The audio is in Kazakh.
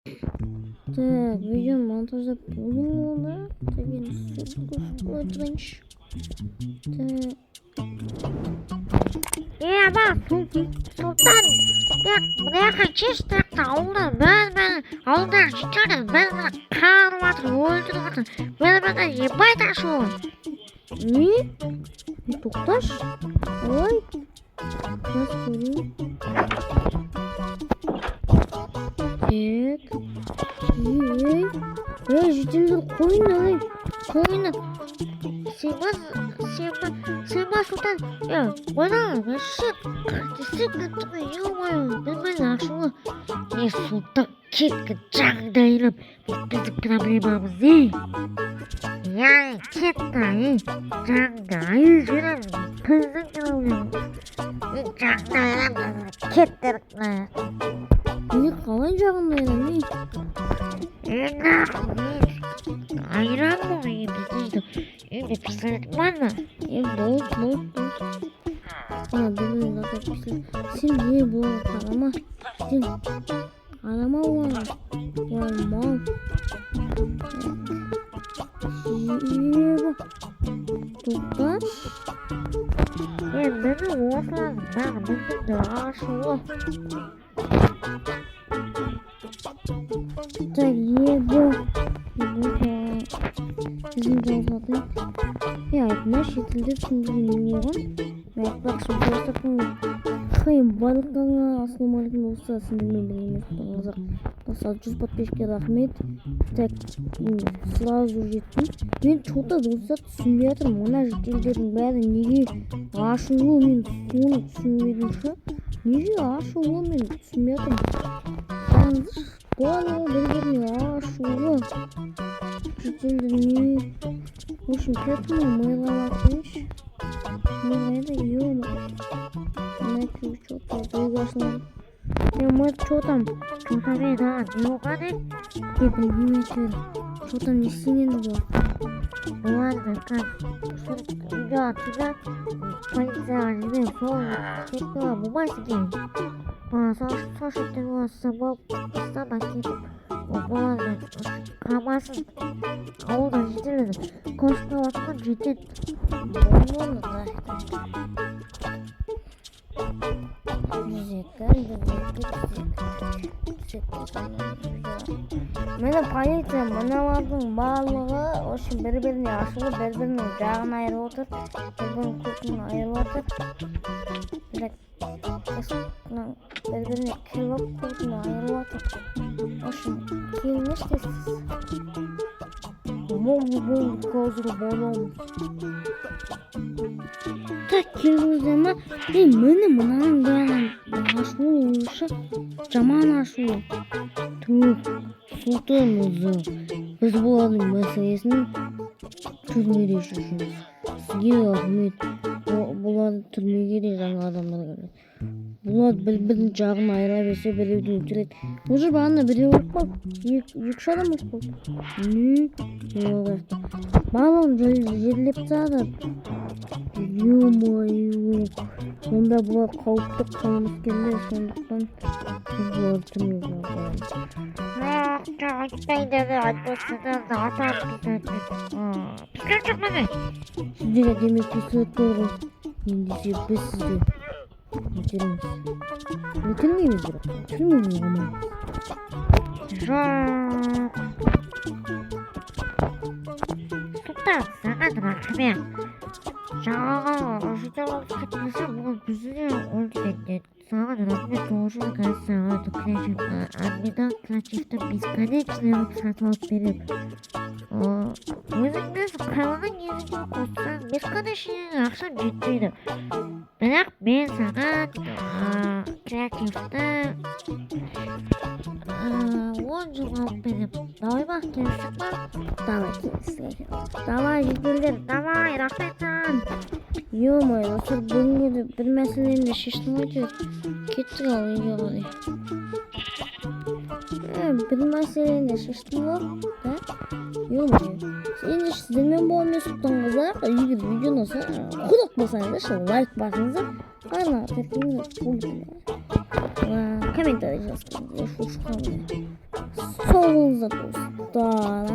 Так, видеоны монтаждап болууда. Так, енді сөзді отырайыншы. Так. Ama Sultan, ya buraya kaçış da oldu. Ben oldu çıkarım. Ben kan var, öldürüyorum. Ben yapayım şu. Ne? Тоқташ? Ой. Biraz koyayım. Так. Жителдер қойын. Koyun. Sema Sultan, ya bana nasıl sıkıntı yok. Ben nasıl? Ne Sultan çıkacak değilim. Biz kıramayacağımız değil. Ya kitayı cangayı şuran kızın kıramıyorum. Cangayı kitlerler. Не қалай жағындайын не? Ayran mı yiyeyim? Evde pistolet var mı? Болды. Білмеймін, пистолет. Сен не бұл қарама. Сен қарама оған. Оған мал. Тоқташ. Мені осылан, біздің ашуы. Так, Bizim жазатын. Айтма шетелде түсіндірген не оған? Айтпақшы болсақын қиын барлықтарына ассалаумағалейкум болса сендермен бірге емес қыздар. Мысалы 100 подписчикке рахмет. Так, сразу жеттім. Мен чота болса түсінбей жатырмын. Мына жителдердің бәрі неге ашулы, мен соны түсінбедім ше. Неге ашулы, мен түсінбей жатырмын. Барлығы бір-біріне ашулы. Жителдер не? В общем, поэтому мы ловатыш. Мы это ё-мо. Начали что-то приглашено. Мы что там? Что-то да, не Я принимаю. Что там не сильно было? Ладно, как? Я тебя полиция не знаю, что бумажки. Слушай, ты его собаки. Ладно, камасын. Ауылда жетеледі. Көшіне отқан жетеді. Болмады да. Мені полиция мыналардың барлығы осы бір-біріне ашылы, бір-бірінің жағын айырып отыр, бір-бірінің көтінен айырып отыр. Бір-біріне кіріп көтінен айырып отыр. Осы кейін не істейсіз? Болды, қазір боламыз. Так, келдіңіздер ма? Мені мынаның бәрін ашуы ойышы, жаман ашуы. Түк, Сұлтан өзі. Біз бұлардың мәселесін түрмеде шешеміз. Сізге рахмет. Бұларды түрмеге де жаңа адамдар келеді. Бұлар бір-бірінің жағын айыра берсе, біреуді өлтіреді. Уже бағана біреу өліп қалды. Екі адам өліп қалды. Не? Балығын жерлеп тастады. Ё-моё. Онда бұлар қауіпті қылмыскерлер, сондықтан біз бұларды түрмеге апарамыз. Айтпайды, айтпасыдан атам пистолет шықмады. Сіздерге демек пистолет бар ғой. Ендеше біз сізді өлтіреміз. Өлтірмейміз бірақ, түрмеге қамаймыз. Жоқ. Сұлтан, саған рахмет. Жаңағы жителер кетмесе, бұл бізді өлтіреді. Саған рахмет, тоже қазір админдан креативті бесконечный сатып алып береді. Өзіңіз қалаған ерінде қоссаң, бесконечный ақша жетпейді. Бірақ мен саған креативті 10 жыл алып берем. Давай ба, келістік ба? Давай, келістік. Давай, жителдер, давай, рахмет саған. Ё-моё, достар, бүгінгі бір мәселені де шештім ғой. Кеттік ал үйге қарай. Бір мәселені де шештім ғой, да? Ё-моё. Енді сіздермен болған Сұлтан қыздар, егер видеоны құлақ болсаңыздар, лайк басыңыздар, ана тәркіңіздер комментарий жазыңыздар. достар.